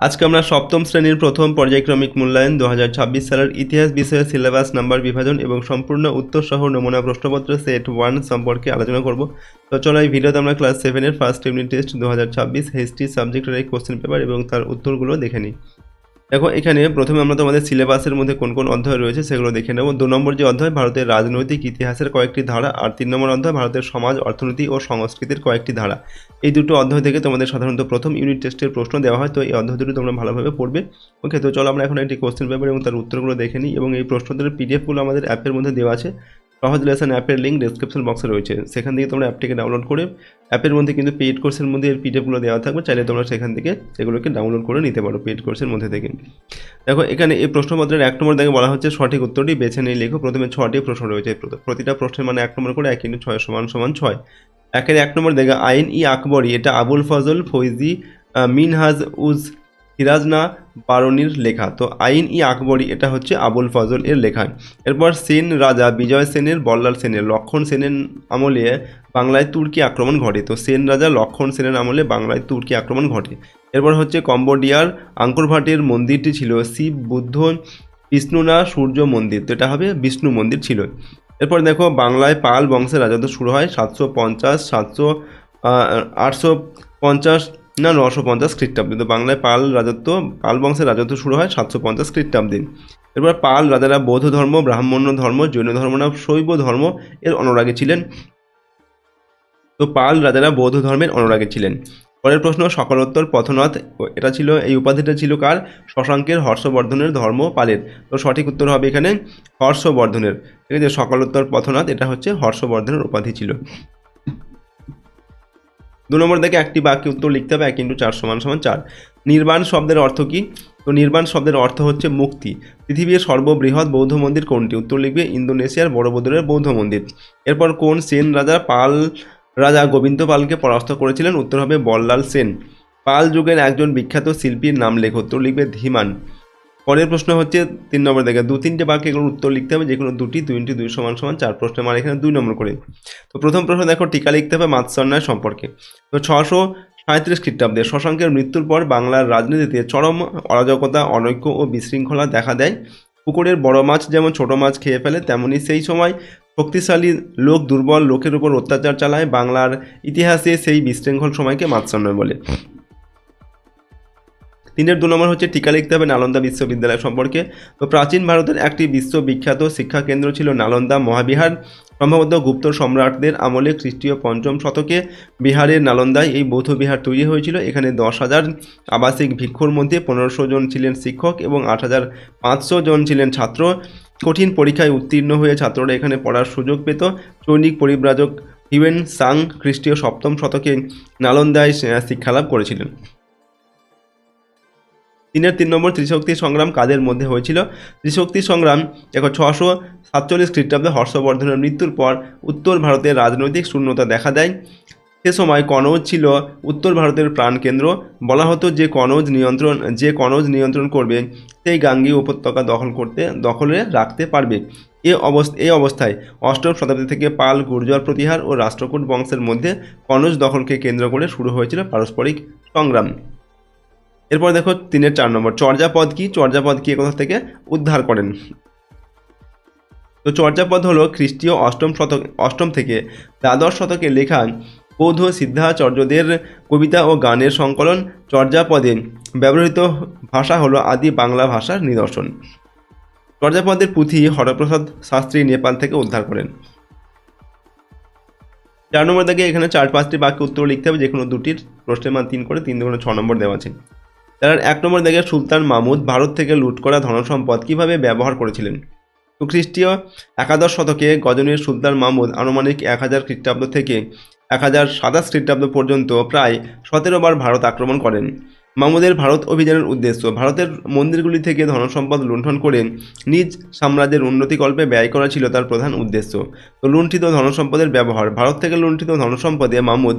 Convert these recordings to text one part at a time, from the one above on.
আজকে আমরা সপ্তম শ্রেণীর প্রথম পর্যায়ক্রমিক মূল্যায়ন 2026 সালের ইতিহাস বিষয়ে সিলেবাস নাম্বার বিভাজন এবং সম্পূর্ণ উত্তর সহ নমুনা প্রশ্নপত্র সেট 1 সম্পর্কে আলোচনা করব। তো চলো এই ভিডিওতে আমরা ক্লাস 7 এর ফার্স্ট ইউনিট টেস্ট 2026 হিস্ট্রি সাবজেক্টের এই কোশ্চেন পেপার এবং তার উত্তরগুলো দেখে নিই। দেখো এখানে প্রথমে আমরা তোমাদের সিলেবাসের মধ্যে কোন কোন অধ্যায় রয়েছে সেগুলো দেখে নেব। 2 নম্বর যে অধ্যায় ভারতের রাজনৈতিক ইতিহাসের কয়েকটি ধারা, আর 3 নম্বর অধ্যায় ভারতের সমাজ, অর্থনীতি ও সংস্কৃতির কয়েকটি ধারা। এই দুটো অধ্যায় থেকে তোমাদের সাধারণত প্রথম ইউনিট টেস্টের প্রশ্ন দেওয়া হয়, তো এই অধ্যায় দুটো তোমরা ভালোভাবে পড়বে। ওকে, তো চলো আমরা এখন একটি কোশ্চেন পেপার এবং তার উত্তরগুলো দেখে নিই। এবং এই প্রশ্নদের পিডিএফগুলো আমাদের অ্যাপের মধ্যে দেওয়া আছে। সহজ লেসন অ্যাপের লিঙ্ক ডেসক্রিপশন বক্সে রয়েছে, সেখান থেকে তোমরা অ্যাপটিকে ডাউনলোড করে অ্যাপের মধ্যে কিন্তু পেইড কোর্সের মধ্যে এর পিডিএফগুলো দেওয়া থাকবে, চাইলে তোমরা সেখান থেকে এগুলোকে ডাউনলোড করে নিতে পারো পেইড কোর্সের মধ্যে থেকে। দেখো এখানে এই প্রশ্নপত্রের 1 নম্বর দেখে বলা হচ্ছে সঠিক উত্তরটি বেছে নিয়ে লেখো। প্রথমে 6টি প্রশ্ন রয়েছে, প্রতিটা প্রশ্নের মানে 1 নম্বর করে 1 × 6 = 6। 1 নম্বর দেখে আইন-ই-আকবরী এটা আবুল ফজল ফৈজি মিনহাজ উজ হিরাজনা বারনির লেখা। তো আইন-ই-আকবরী এটা হচ্ছে আবুল ফজল এর লেখা। এরপর সেন রাজা বিজয় সেনের, বল্লাল সেনের, লক্ষণ সেনের আমলে বাংলায় তুর্কি আক্রমণ ঘটে। তো সেন রাজা লক্ষণ সেনের আমলে বাংলায় তুর্কি আক্রমণ ঘটে। এরপর হচ্ছে কম্বোডিয়ার আঙ্করভাটের মন্দিরটি ছিল শিব, বুদ্ধ, বিষ্ণু না সূর্য মন্দির, তো এটা হবে বিষ্ণু মন্দির ছিল। এরপর দেখো বাংলায় পাল বংশের রাজত্ব শুরু হয় 850 না 950 খ্রিস্টাব্দে। তো বাংলায় পাল বংশের রাজত্ব শুরু হয় 750 খ্রিস্টাব্দে। এরপর পাল রাজারা বৌদ্ধ ধর্ম, ব্রাহ্মণ্য ধর্ম, জৈন ধর্ম না শৈব ধর্ম এর অনুরাগী ছিলেন। তো পাল রাজারা বৌদ্ধ ধর্মের অনুরাগী ছিলেন। পরের প্রশ্ন সকলোত্তর পথনাথ, এটা ছিল এই উপাধিটা ছিল কার? শশাঙ্কের, হর্ষবর্ধনের, ধর্ম পালের। তো সঠিক উত্তর হবে এখানে হর্ষবর্ধনের। ঠিক আছে, সকলোত্তর পথনাথ এটা হচ্ছে হর্ষবর্ধনের উপাধি ছিল। 2 নম্বর দেখে একটি বাক্যে উত্তর লিখতে হবে। 1 × 4 = 4। নির্বাণ শব্দের অর্থ কী? তো নির্বাণ শব্দের অর্থ হচ্ছে মুক্তি। পৃথিবীর সর্ববৃহৎ বৌদ্ধ মন্দির কোনটি? উত্তর লিখবে ইন্দোনেশিয়ার বড়বুদরের বৌদ্ধ মন্দির। এরপর কোন সেন রাজা পাল রাজা গোবিন্দ পালকে পরাস্ত করেছিলেন? উত্তর হবে বল্লাল সেন। পাল যুগের একজন বিখ্যাত শিল্পীর নাম লেখো। উত্তর লিখবে ধীমান। পরের প্রশ্ন হচ্ছে 3 নম্বর দেখে 2-3টে বাক্যে এগুলোর উত্তর লিখতে হবে, যে কোনো দুটি। 2 × 2 = 4। প্রশ্নের মান এখানে 2 নম্বর করে। তো প্রথম প্রশ্ন দেখো, টিকা লিখতে হবে মাৎস্যন্যায় সম্পর্কে। তো 637 খ্রিস্টাব্দে শশাঙ্কের মৃত্যুর পর বাংলার রাজনীতিতে চরম অরাজকতা, অনৈক্য ও বিশৃঙ্খলা দেখা দেয়। পুকুরের বড় মাছ যেমন ছোট মাছ খেয়ে ফেলে, তেমনি সেই সময় শক্তিশালী লোক দুর্বল লোকের উপর অত্যাচার চালায়। বাংলার ইতিহাসে সেই বিশৃঙ্খল সময়কে মাৎস্যন্যায় বলে। 3-এর 2 নম্বর হচ্ছে টিকা লিখতে হবে নালন্দা বিশ্ববিদ্যালয় সম্পর্কে। তো প্রাচীন ভারতের একটি বিশ্ববিখ্যাত শিক্ষা কেন্দ্র ছিল নালন্দা মহাবিহার। সম্ভবত গুপ্ত সম্রাটদের আমলে খ্রিস্টীয় 5ম শতকে বিহারের নালন্দায় এই বৌদ্ধ বিহার তৈরি হয়েছিল। এখানে 10,000 আবাসিক ভিক্ষুর মধ্যে 1500 জন ছিলেন শিক্ষক এবং 8,500 জন ছিলেন ছাত্র। কঠিন পরীক্ষায় উত্তীর্ণ হয়ে ছাত্ররা এখানে পড়ার সুযোগ পেত। চৈনিক পরিব্রাজক হিউয়েন সাং খ্রিস্টীয় 7ম শতকে নালন্দায় শিক্ষালাভ করেছিলেন। 3-এর 3 নম্বর ত্রিশক্তি সংগ্রাম কাদের মধ্যে হয়েছিল? ত্রিশক্তি সংগ্রাম দেখো 647 খ্রিস্টাব্দে হর্ষবর্ধনের মৃত্যুর পর উত্তর ভারতের রাজনৈতিক শূন্যতা দেখা দেয়। সে সময় কনৌজ ছিল উত্তর ভারতের প্রাণকেন্দ্র। বলা হতো যে কনৌজ নিয়ন্ত্রণ করবে সেই গাঙ্গেয় উপত্যকা দখলে রাখতে পারবে। এই অবস্থায় 8ম শতাব্দী থেকে পাল, গুর্জর প্রতিহার ও রাষ্ট্রকূট বংশের মধ্যে কনৌজ দখলকে কেন্দ্র করে শুরু হয়েছিল পারস্পরিক সংগ্রাম। এরপর দেখো 3-এর 4 নম্বর চর্যাপদ কি? চর্যাপদ কি কোথা থেকে উদ্ধার করেন? তো চর্যাপদ হলো খ্রিস্টীয় 8ম থেকে দ্বাদশ শতকে লেখা বৌদ্ধ সিদ্ধাচার্যদের কবিতা ও গানের সংকলন। চর্যাপদে ব্যবহৃত ভাষা হলো আদি বাংলা ভাষার নিদর্শন। চর্যাপদের পুঁথি হরপ্রসাদ শাস্ত্রী নেপাল থেকে উদ্ধার করেন। 4 নম্বর থেকে এখানে 4-5টি বাক্যে উত্তর লিখতে হবে, যে কোনো দুটির। প্রশ্নের মান 3 করে, 3 × 6 নম্বর দেওয়া আছে। তার 1 নম্বর দেখে সুলতান মাহমুদ ভারত থেকে লুট করা ধনসম্পদ কিভাবে ব্যবহার করেছিলেন? তো খ্রিস্টীয় 11দশ শতকে গজনীর সুলতান মাহমুদ আনুমানিক 1000 খ্রিস্টাব্দ থেকে 1027 খ্রিস্টাব্দ পর্যন্ত প্রায় 17 বার ভারত আক্রমণ করেন। মাহমুদের ভারত অভিযানের উদ্দেশ্য ভারতের মন্দিরগুলি থেকে ধনসম্পদ লুণ্ঠন করে নিজ সাম্রাজ্যের উন্নতিকল্পে ব্যয় করা ছিল তার প্রধান উদ্দেশ্য। তো লুণ্ঠিত ধনসম্পদের ব্যবহার। ভারত থেকে লুণ্ঠিত ধনসম্পদে মাহমুদ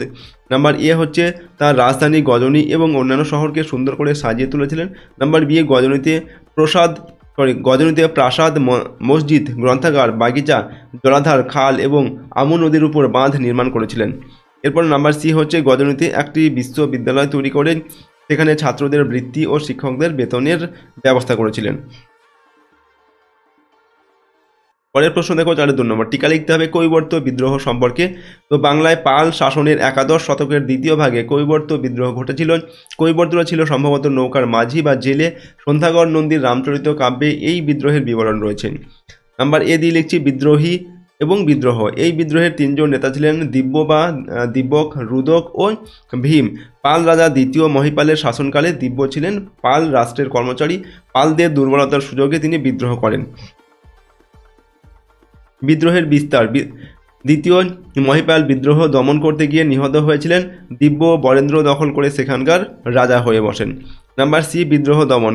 নাম্বার এ হচ্ছে তার রাজধানী গজনী এবং অন্যান্য শহরকে সুন্দর করে সাজিয়ে তুলেছিলেন। নাম্বার বি গজনীতে প্রাসাদ, মসজিদ, গ্রন্থাগার, বাগিচা, জলাধার, খাল এবং আমু নদীর উপর বাঁধ নির্মাণ করেছিলেন। এরপর নাম্বার সি হচ্ছে গজনীতে একটি বিশ্ববিদ্যালয় তৈরি করে সেখানে ছাত্রদের বৃত্তি ও শিক্ষকদের বেতনের ব্যবস্থা করেছিলেন। পরের প্রশ্ন দেখো 4 নম্বর, টিকা লিখতে হবে কৈবর্ত বিদ্রোহ সম্পর্কে। তো বাংলায় পাল শাসনের একাদশ শতকের দ্বিতীয় ভাগে কৈবর্ত বিদ্রোহ ঘটেছিল। কৈবর্তরা ছিল সম্ভবত নৌকার মাঝি বা জেলে। সন্ধ্যাগড় নন্দীর রামচরিত কাব্যে এই বিদ্রোহের বিবরণ রয়েছে। নাম্বার এ দিয়ে লিখছি বিদ্রোহী এবং বিদ্রোহ। এই বিদ্রোহের 3জন নেতা ছিলেন দিব্য বা দিব্যক, রুদক ও ভীম। পাল রাজা দ্বিতীয় মহিপালের শাসনকালে দিব্য ছিলেন পাল রাষ্ট্রের কর্মচারী। পালদের দুর্বলতার সুযোগে তিনি বিদ্রোহ করেন। বিদ্রোহের বিস্তার, দ্বিতীয় মহিপাল বিদ্রোহ দমন করতে গিয়ে নিহত হয়েছিলেন। দিব্য বরেন্দ্র দখল করে সেখানকার রাজা হয়ে বসেন। নাম্বার সি বিদ্রোহ দমন,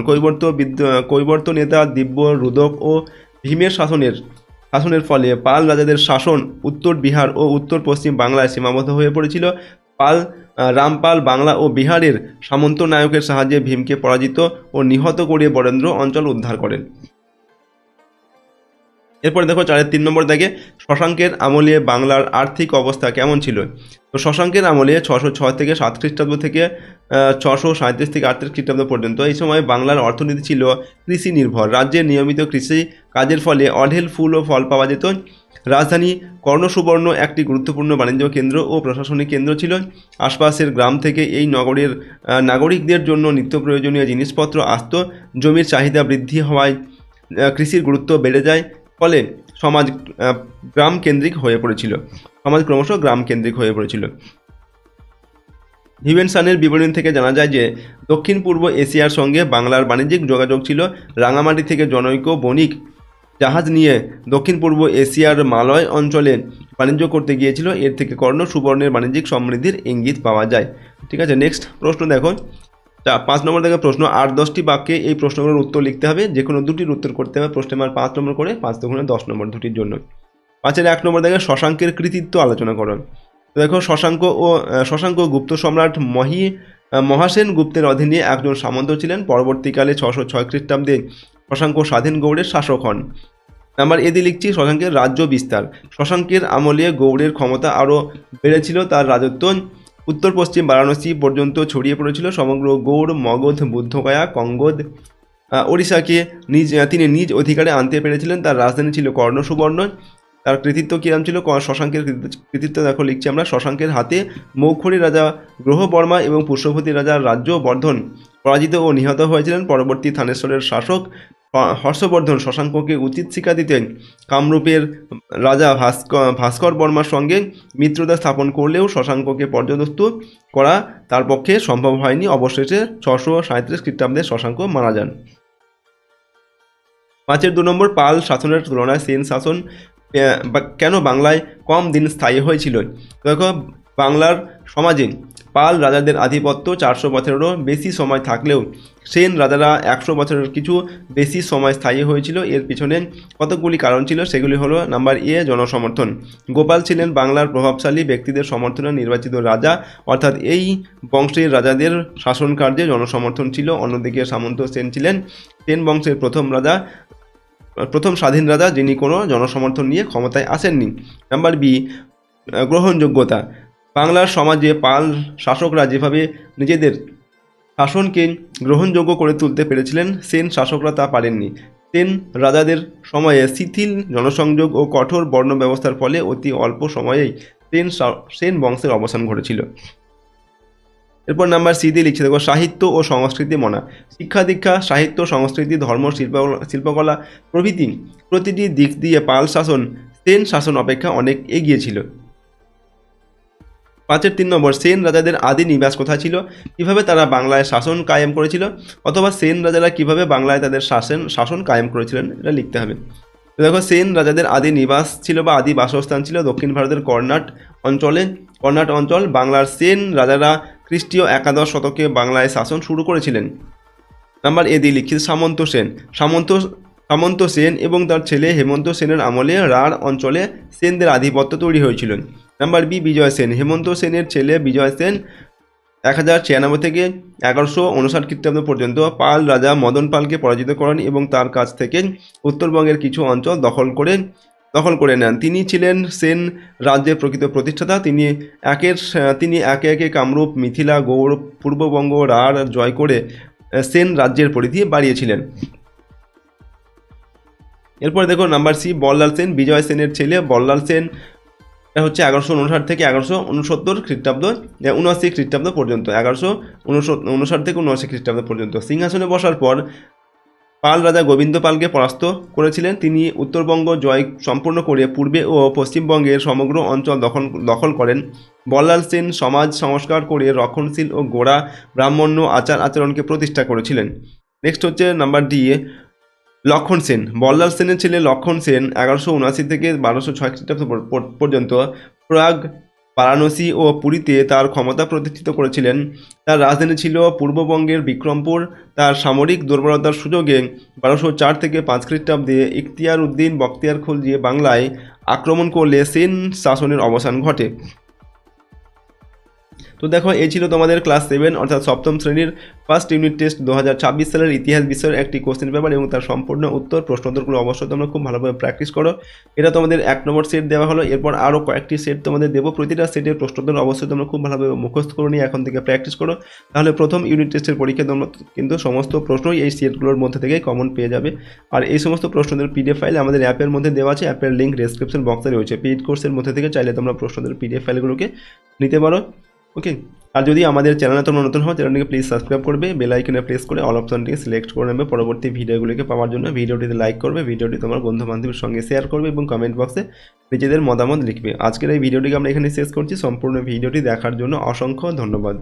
কৈবর্ত নেতা দিব্য, রুদক ও ভীমের শাসনের ফলে পাল রাজাদের শাসন উত্তর বিহার ও উত্তর পশ্চিম বাংলায় সীমাবদ্ধ হয়ে পড়েছিল। রামপাল বাংলা ও বিহারের সামন্ত নায়কের সাহায্যে ভীমকে পরাজিত ও নিহত করে বরেন্দ্র অঞ্চল উদ্ধার করেন। এরপরে দেখো 3 নম্বর দাগে শশাঙ্কের আমলে বাংলার আর্থিক অবস্থা কেমন ছিল। তো শশাঙ্কের আমলে 606 থেকে 7 খ্রিস্টাব্দ থেকে 637 থেকে 38 খ্রিস্টাব্দ পর্যন্ত এই সময় বাংলার অর্থনীতি ছিল কৃষি নির্ভর। রাজ্যে নিয়মিত কৃষি কাজের ফলে অঢেল ফুল ও ফল পাওয়া যেত। রাজধানী কর্ণসুবর্ণ একটি গুরুত্বপূর্ণ বাণিজ্য কেন্দ্র ও প্রশাসনিক কেন্দ্র ছিল। আশপাশের গ্রাম থেকে এই নগরের নাগরিকদের জন্য নিত্য প্রয়োজনীয় জিনিসপত্র আসত। জমির চাহিদা বৃদ্ধি হওয়ায় কৃষির গুরুত্ব বেড়ে যায়। ফলে সমাজ ক্রমশ গ্রাম কেন্দ্রিক হয়ে পড়েছিল। হিউয়েনসানের বিবরণী থেকে জানা যায় যে দক্ষিণ পূর্ব এশিয়ার সঙ্গে বাংলার বাণিজ্যিক যোগাযোগ ছিল। রাঙামাটি থেকে জনৈক বণিক জাহাজ নিয়ে দক্ষিণ পূর্ব এশিয়ার মালয় অঞ্চলে বাণিজ্য করতে গিয়েছিল। এর থেকে কর্ণ সুবর্ণের বাণিজ্যিক সমৃদ্ধির ইঙ্গিত পাওয়া যায়। ঠিক আছে, নেক্সট প্রশ্ন দেখো 5 নম্বর থেকে প্রশ্ন। 8-10টি বাক্যে এই প্রশ্নগুলোর উত্তর লিখতে হবে। যে কোনো দুটির উত্তর করতে হবে। প্রশ্নের মান 5 নম্বর করে, 5 দুগুণে 10 নম্বর দুটির জন্য। 5-এর 1 নম্বর থেকে শশাঙ্কের কৃতিত্ব আলোচনা করো। দেখো শশাঙ্ক গুপ্ত সম্রাট মহাসেন গুপ্তের অধীনে একজন সামন্ত ছিলেন। পরবর্তীকালে 606 খ্রিস্টাব্দে শশাঙ্ক স্বাধীন গৌড়ের শাসক হন। নাম্বার এ দিয়ে লিখছি শশাঙ্কের রাজ্য বিস্তার। শশাঙ্কের আমলে গৌড়ের ক্ষমতা আরও বেড়েছিল। তার রাজত্ব উত্তর পশ্চিম বারাণসী পর্যন্ত ছড়িয়ে পড়েছিল। সমগ্র গৌড়, মগধ, বুদ্ধগয়া, কঙ্গদ, ওড়িশাকে তিনি নিজ অধিকারে আনতে পেরেছিলেন। তার রাজধানী ছিল কর্ণসুবর্ণ। তার কৃতিত্ব কিরম ছিল? শশাঙ্কের কৃতিত্ব দেখো লিখছি আমরা। শশাঙ্কের হাতে মৌখরী রাজা গ্রহবর্মা এবং পুষ্যভূতি রাজার রাজ্য বর্ধন পরাজিত ও নিহত হয়েছিলেন। পরবর্তী থানেশ্বরের শাসক হর্ষবর্ধন শশাঙ্ককে উচিত শিক্ষা দিতেন। কামরূপের রাজা ভাস্কর বর্মার সঙ্গে মিত্রতা স্থাপন করলেও শশাঙ্ককে পর্যদস্ত করা তার পক্ষে সম্ভব হয়নি। অবশেষে 637 খ্রিস্টাব্দে শশাঙ্ক মারা যান। 5-এর 2 নম্বর, পাল শাসনের তুলনায় সেন শাসন কেন বাংলায় কম দিন স্থায়ী হয়েছিল। দেখো বাংলার সমাজে পাল রাজাদের আধিপত্য 400 বছরেরও বেশি সময় থাকলেও সেন রাজারা 100 বছরের কিছু বেশি সময় স্থায়ী হয়েছিল। এর পিছনে কতগুলি কারণ ছিল, সেগুলি হলো নাম্বার এ জনসমর্থন। গোপাল ছিলেন বাংলার প্রভাবশালী ব্যক্তিদের সমর্থনে নির্বাচিত রাজা, অর্থাৎ এই বংশের রাজাদের শাসন কার্যে জনসমর্থন ছিল। অন্যদিকে সামন্ত সেন ছিলেন সেন বংশের প্রথম স্বাধীন রাজা যিনি কোনো জনসমর্থন নিয়ে ক্ষমতায় আসেননি। নাম্বার বি গ্রহণযোগ্যতা। বাংলার সমাজে পাল শাসকরা যেভাবে নিজেদের শাসনকে গ্রহণযোগ্য করে তুলতে পেরেছিলেন, সেন শাসকরা তা পারেননি। সেন রাজাদের সময়ে শিথিল জনসংযোগ ও কঠোর বর্ণ ব্যবস্থার ফলে অতি অল্প সময়েই সেন বংশের অবসান ঘটেছিল। এরপর নাম্বার সি দিয়ে লিখছে দেখো সাহিত্য ও সংস্কৃতি মনা। শিক্ষা দীক্ষা, সাহিত্য, সংস্কৃতি, ধর্ম, শিল্পকলা প্রতিটি দিক দিয়ে পাল শাসন সেন শাসন অপেক্ষা অনেক এগিয়ে ছিল। 5-এর 3 নম্বর, সেন রাজাদের আদি নিবাস কোথায় ছিল? কিভাবে তারা বাংলায় শাসন কায়েম করেছিল, অথবা সেন রাজারা কিভাবে বাংলায় তাদের শাসন কায়েম করেছিলেন, এটা লিখতে হবে। দেখো সেন রাজাদের আদি নিবাস ছিল বা আদি বাসস্থান ছিল দক্ষিণ ভারতের কর্ণাট অঞ্চল। বাংলার সেন রাজারা খ্রিস্টীয় 11 শতকে বাংলায় শাসন শুরু করেছিলেন। নাম্বার এ দিয়ে লিখিত সামন্ত সেন এবং তার ছেলে হেমন্ত সেনের আমলে রাঢ় অঞ্চলে সেনদের আধিপত্য তৈরি হয়েছিল। নাম্বার বি বিজয় সেন। হেমন্ত সেনের ছেলে বিজয় সেন 1096 থেকে 1159 খ্রিস্টাব্দ পর্যন্ত পাল রাজা মদন পালকে পরাজিত করেন এবং তার কাছ থেকে উত্তরবঙ্গের কিছু অঞ্চল দখল করে দখল করে নেন। তিনি ছিলেন সেন রাজ্যের প্রকৃত প্রতিষ্ঠাতা। তিনি একে একে কামরূপ, মিথিলা, গৌড়, পূর্ববঙ্গ, রাঢ় জয় করে সেন রাজ্যের পরিধি বাড়িয়েছিলেন। এরপরে দেখো নাম্বার সি, বল্লাল সেন। বিজয় সেনের ছেলে বল্লাল সেন হচ্ছে 1159 থেকে 1169 খ্রিস্টাব্দ 79 খ্রিস্টাব্দ পর্যন্ত, 1159 থেকে 79 খ্রিস্টাব্দ পর্যন্ত সিংহাসনে বসার পর পাল রাজা গোবিন্দ পালকে পরাস্ত করেছিলেন। তিনি উত্তরবঙ্গ জয় সম্পূর্ণ করে পূর্বে ও পশ্চিমবঙ্গের সমগ্র অঞ্চল দখল করেন। বল্লাল সেন সমাজ সংস্কার করে রক্ষণশীল ও গোঁড়া ব্রাহ্মণ্য আচরণকে প্রতিষ্ঠা করেছিলেন। নেক্সট হচ্ছে নাম্বার ডি, লক্ষণ সেন। বল্লাল সেনের ছেলে লক্ষণ সেন 1179 থেকে 1206 খ্রিস্টাব্দ পর্যন্ত প্রয়াগ, বারাণসী ও পুরীতে তার ক্ষমতা প্রতিষ্ঠিত করেছিলেন। তার রাজধানী ছিল পূর্ববঙ্গের বিক্রমপুর। তার সামরিক দুর্বলতার সুযোগে 1204 থেকে 5 খ্রিস্টাব্দে ইখতিয়ার উদ্দিন বখতিয়ার খলজি বাংলায় আক্রমণ করলে সেন শাসনের অবসান ঘটে। তো দেখো এই ছিল তোমাদের ক্লাস 7 অর্থাৎ সপ্তম শ্রেণীর ফার্স্ট ইউনিট টেস্ট 2026 সালের ইতিহাস বিষয়ের একটি কোশ্চেন পেপার এবং তার সম্পূর্ণ উত্তর প্রশ্নোত্তরগুলো অবশ্যই তোমরা খুব ভালোভাবে প্র্যাকটিস করো। এটা তোমাদের 1 নম্বর সেট দেওয়া হলো, এরপর আরও কয়েকটি সেট তোমাদের দেবো। প্রতিটা সেটের প্রশ্নোত্তর অবশ্যই তোমরা খুব ভালোভাবে মুখস্থ করে নিয়ে এখন থেকে প্র্যাকটিস করো, তাহলে প্রথম ইউনিট টেস্টের পরীক্ষায় তোমরা কিন্তু সমস্ত প্রশ্নই এই সেটগুলোর মধ্যে থেকে কমন পেয়ে যাবে। আর এই সমস্ত প্রশ্নদের পিডিএফ ফাইল আমাদের অ্যাপের মধ্যে দেওয়া আছে, অ্যাপের লিঙ্ক ডেসক্রিপশন বক্সে রয়েছে। পেইড কোর্সের মধ্যে থেকে চাইলে তোমরা প্রশ্নদের পিডিএফ ফাইলগুলোকে নিতে পারো। ওকে, আর যদি আমাদের চ্যানেলে তোমরা নতুন হও, চ্যানেলটিকে প্লিজ সাবস্ক্রাইব করবে, বেল আইকনে প্রেস করে অল অপশনটিকে সিলেক্ট করে নেবে পরবর্তী ভিডিওগুলিকে পাওয়ার জন্য। ভিডিওটিতে লাইক করবে, ভিডিওটি তোমার বন্ধু বান্ধবের সঙ্গে শেয়ার করবে এবং কমেন্ট বক্সে নিজেদের মতামত লিখবে। আজকের এই ভিডিওটিকে আমরা এখানে শেষ করছি। সম্পূর্ণ ভিডিওটি দেখার জন্য অসংখ্য ধন্যবাদ।